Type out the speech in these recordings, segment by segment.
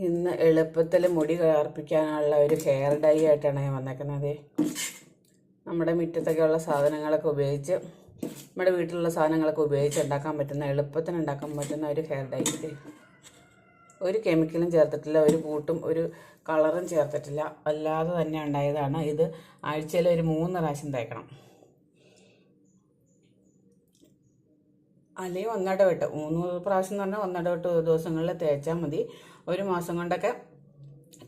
ഇന്ന് എളുപ്പത്തിൽ മുടി കറുപ്പിക്കാനുള്ള ഒരു ഹെയർ ഡൈ ആയിട്ടാണ് ഞാൻ വന്നേക്കുന്നത്. നമ്മുടെ മുറ്റത്തൊക്കെയുള്ള സാധനങ്ങളൊക്കെ ഉപയോഗിച്ച്, നമ്മുടെ വീട്ടിലുള്ള സാധനങ്ങളൊക്കെ ഉപയോഗിച്ച് ഉണ്ടാക്കാൻ പറ്റുന്ന, എളുപ്പത്തിന് ഉണ്ടാക്കാൻ പറ്റുന്ന ഒരു ഹെയർ ഡൈ. ഒരു കെമിക്കലും ചേർത്തിട്ടില്ല, ഒരു കൂട്ടും ഒരു കളറും ചേർത്തിട്ടില്ല, അല്ലാതെ തന്നെ ഉണ്ടായതാണ്. ഇത് ആഴ്ചയിൽ ഒരു 3 പ്രാവശ്യം തേക്കണം, അല്ലെങ്കിൽ ഒന്നിടവിട്ട് 3 പ്രാവശ്യം എന്ന് പറഞ്ഞാൽ ഒന്നിടവിട്ട് ദിവസങ്ങളിൽ തേച്ചാൽ മതി. 1 മാസം കൊണ്ടൊക്കെ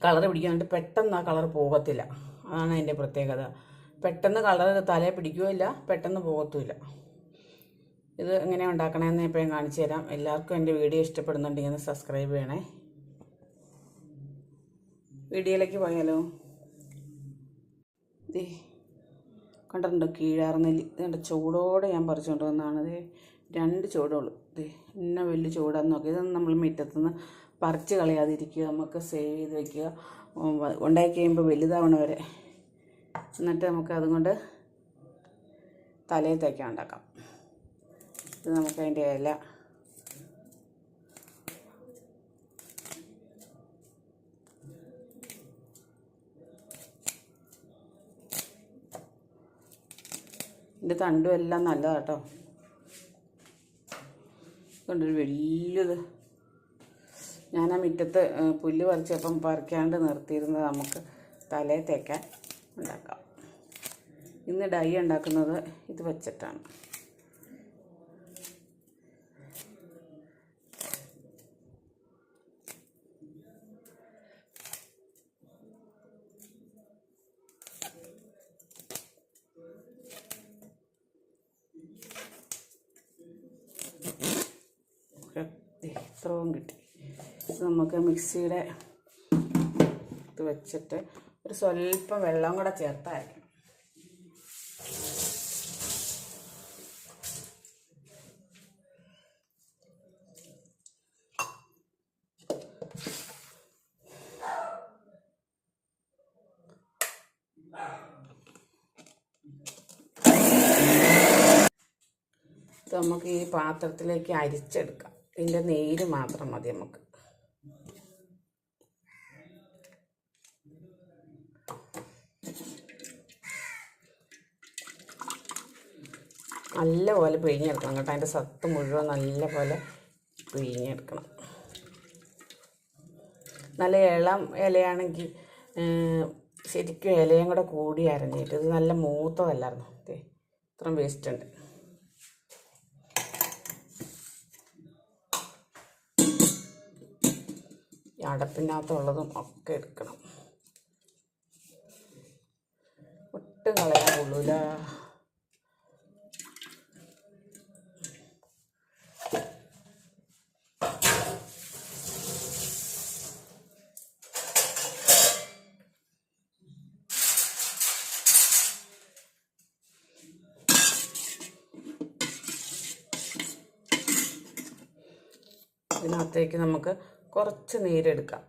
കളർ പിടിക്കാനായിട്ട് പെട്ടെന്ന് ആ കളർ പോകത്തില്ല. അതാണ് അതിൻ്റെ പ്രത്യേകത. പെട്ടെന്ന് കളർ തലയിൽ പിടിക്കുകയില്ല, പെട്ടെന്ന് പോകത്തുമില്ല. ഇത് എങ്ങനെയാണ് ഉണ്ടാക്കണമെന്ന് ഇപ്പോൾ ഞാൻ കാണിച്ചു തരാം. എല്ലാവർക്കും എൻ്റെ വീഡിയോ ഇഷ്ടപ്പെടുന്നുണ്ടെങ്കിൽ സബ്സ്ക്രൈബ് ചെയ്യണേ. വീഡിയോയിലേക്ക് പോയാലോ. കണ്ടിട്ടുണ്ടോ കീഴാർനെല്ലി? ഇതിൻ്റെ ചൂടോടെ ഞാൻ പറിച്ചുകൊണ്ട് വന്നതാണത്. 2 ചൂടുള്ളൂ. ഇന്ന വലിയ ചൂടാന്ന് നോക്കി. ഇതൊന്നും നമ്മൾ മുറ്റത്തുനിന്ന് പറിച്ച് കളയാതിരിക്കുക, നമുക്ക് സേവ് ചെയ്ത് വയ്ക്കുക. ഉണ്ടാക്കി കഴിയുമ്പോൾ വലുതാവണ വരെ. എന്നിട്ട് നമുക്ക് അതുകൊണ്ട് തലയിൽ തേക്കാൻ ഉണ്ടാക്കാം. ഇത് നമുക്ക് അതിൻ്റെ ഇല ഇതിൻ്റെ തണ്ടും എല്ലാം നല്ലതാണ് കേട്ടോ. കൊണ്ടൊരു വലിയത് ഞാൻ ആ മുറ്റത്ത് പുല്ല് പറിച്ചപ്പം പറിക്കാണ്ട് നിർത്തിയിരുന്നത് നമുക്ക് തലയിൽ തേക്കാൻ ഉണ്ടാക്കാം. ഇന്ന് ഡൈ ഉണ്ടാക്കുന്നത് ഇത് വെച്ചിട്ടാണ്. ഇത്രയും കിട്ടി. ഇത് നമുക്ക് മിക്സിയുടെ ഇത് വെച്ചിട്ട് ഒരു സ്വല്പം വെള്ളം കൂടെ ചേർത്തായിരിക്കണം. ഇത് നമുക്ക് ഈ പാത്രത്തിലേക്ക് അരിച്ചെടുക്കാം. ഇതിൻ്റെ നീര് മാത്രം മതി നമുക്ക്. നല്ലപോലെ പിഴിഞ്ഞെടുക്കണം കേട്ടോ. അതിൻ്റെ സത്ത് മുഴുവൻ നല്ലപോലെ പിഴിഞ്ഞെടുക്കണം. നല്ല ഇളം ഇലയാണെങ്കിൽ ശരിക്കും ഇലയും കൂടെ കൂടി അരഞ്ഞിട്ട്. ഇത് നല്ല മൂത്തതല്ലായിരുന്നു. ഇത്രയും വേസ്റ്റ് ഉണ്ട്. അടപ്പിനകത്തുള്ളതും ഒക്കെ എടുക്കണം. ഒട്ടും കളയാൻ കൊള്ളൂല. ഇതിനകത്തേക്ക് നമുക്ക് കുറച്ച് നീരെടുക്കാം.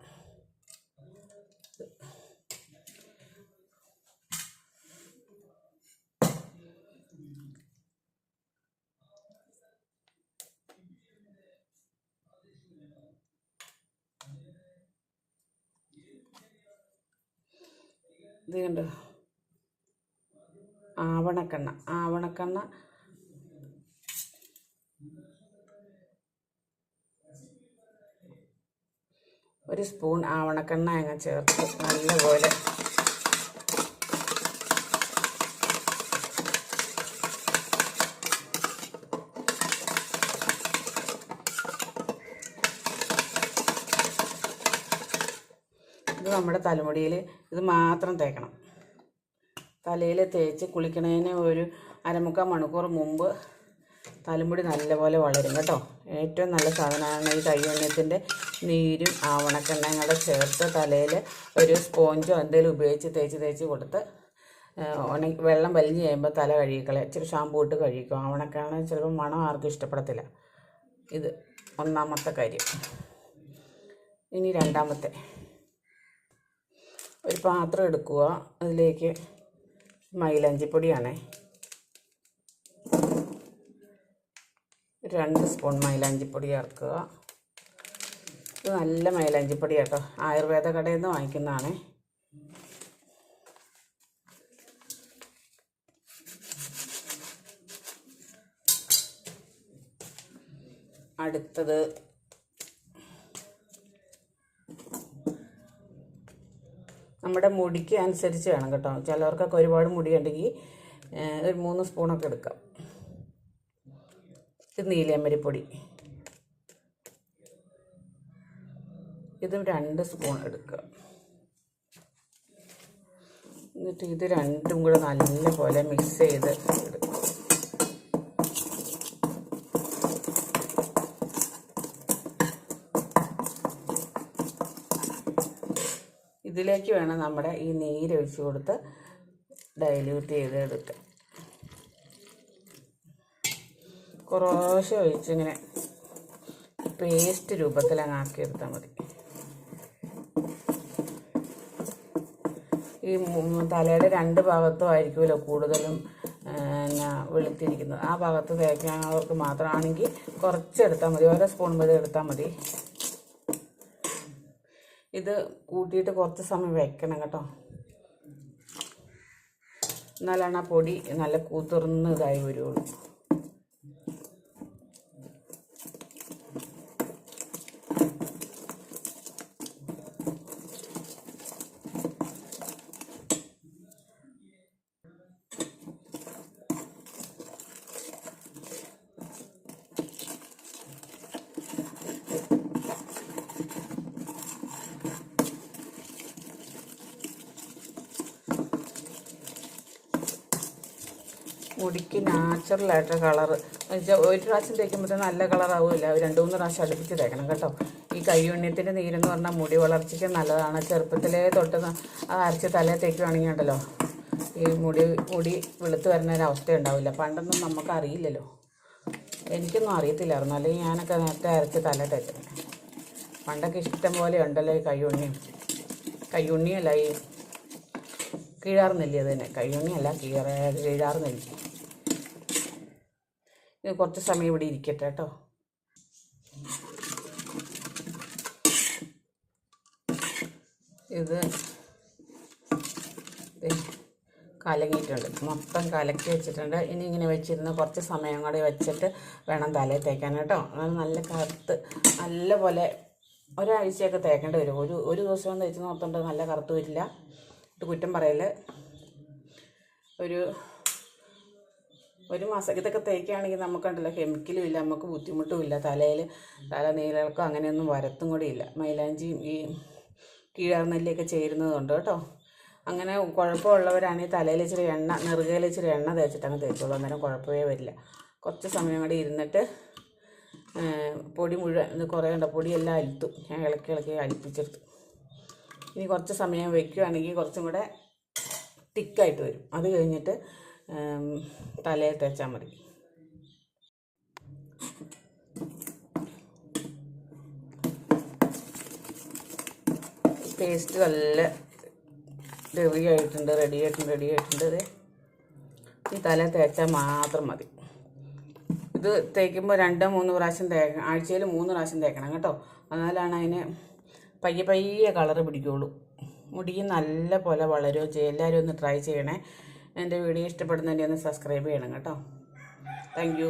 ഇത് കണ്ടോ, ആവണക്കെണ്ണ ഒരു സ്പൂൺ ആവണക്കെണ്ണ അങ്ങ് ചേർത്ത് നല്ലപോലെ ഇത് നമ്മുടെ തലമുടിയിൽ ഇത് മാത്രം തേക്കണം. തലയിൽ തേച്ച് കുളിക്കണതിന് ഒരു 1/4 മണിക്കൂർ മുമ്പ് തലമുടി നല്ലപോലെ വളരും കേട്ടോ. ഏറ്റവും നല്ല സാധനമാണ് ഈ കയ്യൊണ്ണത്തിൻ്റെ നീരും ആവണക്കെണ്ണയും കൂടെ ചേർത്ത് തലയിൽ ഒരു സ്പോഞ്ചോ എന്തെങ്കിലും ഉപയോഗിച്ച് തേച്ച് കൊടുത്ത് വെള്ളം വലിഞ്ഞ് കഴിയുമ്പോൾ തല കഴുകിക്കളയാം. ഇച്ചിരി ഷാമ്പൂ ഇട്ട് കഴുകിക്കും. ആവണക്കെണ്ണ ചിലപ്പോൾ മണം ആർക്കും ഇഷ്ടപ്പെടത്തില്ല. ഇത് ഒന്നാമത്തെ കാര്യം. ഇനി രണ്ടാമത്തെ, ഒരു പാത്രം എടുക്കുക. അതിലേക്ക് മൈലാഞ്ചിപ്പൊടിയാണേ, 2 സ്പൂൺ മൈലാഞ്ചിപ്പൊടി ചേർക്കുക. ഇത് നല്ല മൈലാഞ്ചിപ്പൊടി കേട്ടോ, ആയുർവേദ കടയിൽ നിന്ന് വാങ്ങിക്കുന്നതാണ്. അടുത്തത് നമ്മുടെ മുടിക്ക് അനുസരിച്ച് വേണം കേട്ടോ. ചിലവർക്കൊക്കെ ഒരുപാട് മുടി ഉണ്ടെങ്കിൽ ഒരു 3 സ്പൂണൊക്കെ എടുക്കാം. ഇത് നീലയമരിപ്പൊടി, ഇതും 2 സ്പൂൺ എടുക്കുക. എന്നിട്ട് ഇത് രണ്ടും കൂടെ നല്ലപോലെ മിക്സ് ചെയ്ത് എടുക്കുക. ഇതിലേക്ക് വേണം നമ്മുടെ ഈ നീരൊഴിച്ച് കൊടുത്ത് ഡൈല്യൂട്ട് ചെയ്ത് എടുക്കുക. കുറേശ്ശെ ഒഴിച്ചിങ്ങനെ പേസ്റ്റ് രൂപത്തിലങ്ങ് ആക്കിയെടുത്താൽ മതി. ഈ തലയുടെ 2 ഭാഗത്തും ആയിരിക്കുമല്ലോ കൂടുതലും വെളുത്തിരിക്കുന്നത്. ആ ഭാഗത്ത് തേക്കാനവർക്ക് മാത്രമാണെങ്കിൽ കുറച്ചെടുത്താൽ മതി, ഓരോ സ്പൂൺ വരെ എടുത്താൽ മതി. ഇത് കൂട്ടിയിട്ട് കുറച്ച് സമയം വെക്കണം കേട്ടോ, എന്നാലാണ് ആ പൊടി നല്ല കൂത്തുറന്ന് ഇതായി വരുള്ളൂ. മുടിക്ക് നാച്ചുറലായിട്ട് കളറ് വെച്ചാൽ ഒരു പ്രാവശ്യം തേക്കുമ്പോഴത്തെ നല്ല കളറാവില്ല, 2-3 പ്രാവശ്യം അടുപ്പിച്ച് തേക്കണം കേട്ടോ. ഈ കയ്യുണ്ണിയത്തിൻ്റെ നീരെന്ന് പറഞ്ഞാൽ മുടി വളർച്ചയ്ക്ക് നല്ലതാണ്. ചെറുപ്പത്തിലേ തൊട്ട് അത് അരച്ച് തലയിൽ തേക്കുവാണെങ്കിൽ ഉണ്ടല്ലോ ഈ മുടി വെളുത്ത് വരുന്ന ഒരു അവസ്ഥ ഉണ്ടാവില്ല. പണ്ടൊന്നും നമുക്ക് അറിയില്ലല്ലോ, എനിക്കൊന്നും അറിയത്തില്ലായിരുന്നു, അല്ലെങ്കിൽ ഞാനൊക്കെ നേരത്തെ അരച്ച് തല തേക്കുന്നത്. പണ്ടൊക്കെ ഇഷ്ടം പോലെ ഉണ്ടല്ലോ ഈ കയ്യുണ്ണിയല്ല ഈ കീഴാർന്നെല്ലി, അത് തന്നെ കയ്യുണ്ണിയല്ല കീഴാർന്നെല്ലി. ഇത് കുറച്ച് സമയം ഇവിടെ ഇരിക്കട്ടെ കേട്ടോ. ഇത് കലങ്ങിയിട്ടുണ്ട്, മൊത്തം കലക്കി വെച്ചിട്ടുണ്ട്. ഇനി ഇങ്ങനെ വെച്ചിരുന്ന് കുറച്ച് സമയം കൂടെ വെച്ചിട്ട് വേണം തലയിൽ തേക്കാൻ കേട്ടോ. അത് നല്ല കറുത്ത് നല്ലപോലെ ഒരാഴ്ചയൊക്കെ തേക്കേണ്ടി വരും. ഒരു ദിവസം തേച്ച് നോക്കുന്നുണ്ട് നല്ല കറുത്ത് വരില്ല, കുറ്റം പറയല്. ഒരു മാസം ഇതൊക്കെ തേക്കുകയാണെങ്കിൽ നമുക്കുണ്ടല്ലോ കെമിക്കലും ഇല്ല, നമുക്ക് ബുദ്ധിമുട്ടും ഇല്ല, തല നീരിളക്കം അങ്ങനെയൊന്നും വരത്തും കൂടി ഇല്ല. മൈലാഞ്ചിയും ഈ കീഴാർനെല്ലിയൊക്കെ ചേരുന്നതുകൊണ്ട് കേട്ടോ. അങ്ങനെ കുഴപ്പമുള്ളവരാണെങ്കിൽ തലയിൽ ഇച്ചിരി നെറുകയിൽ ഇച്ചിരി എണ്ണ തേച്ചിട്ടങ്ങ് തേച്ചോളൂ, അന്നേരം കുഴപ്പമേ വരില്ല. കുറച്ച് സമയം കൂടി ഇരുന്നിട്ട് പൊടി മുഴുവൻ കുറേ ഉണ്ടോ പൊടിയെല്ലാം അലുത്തു, ഞാൻ ഇളക്കി അലിപ്പിച്ചെടുത്തു. ഇനി കുറച്ച് സമയം വയ്ക്കുകയാണെങ്കിൽ കുറച്ചും കൂടെ തിക്കായിട്ട് വരും. അത് കഴിഞ്ഞിട്ട് തലയിൽ തേച്ചാൽ മതി. പേസ്റ്റ് നല്ല റെഡി ആയിട്ടുണ്ട്. ഇത് ഈ തല തേച്ചാൽ മാത്രം മതി. ഇത് തേക്കുമ്പോൾ 2-3 പ്രാവശ്യം ആഴ്ചയിൽ 3 പ്രാവശ്യം തേക്കണം കേട്ടോ. എന്നാലാണ് അതിന് പയ്യെ കളറ് പിടിക്കുകയുള്ളൂ. മുടിയും നല്ല പോലെ വളരുകയും ചെയ്യും. എല്ലാവരും ഒന്ന് ട്രൈ ചെയ്യണേ. എൻ്റെ വീഡിയോ ഇഷ്ടപ്പെടുന്നതിൻ്റെ ഒന്ന് സബ്സ്ക്രൈബ് ചെയ്യണം കേട്ടോ. Thank you.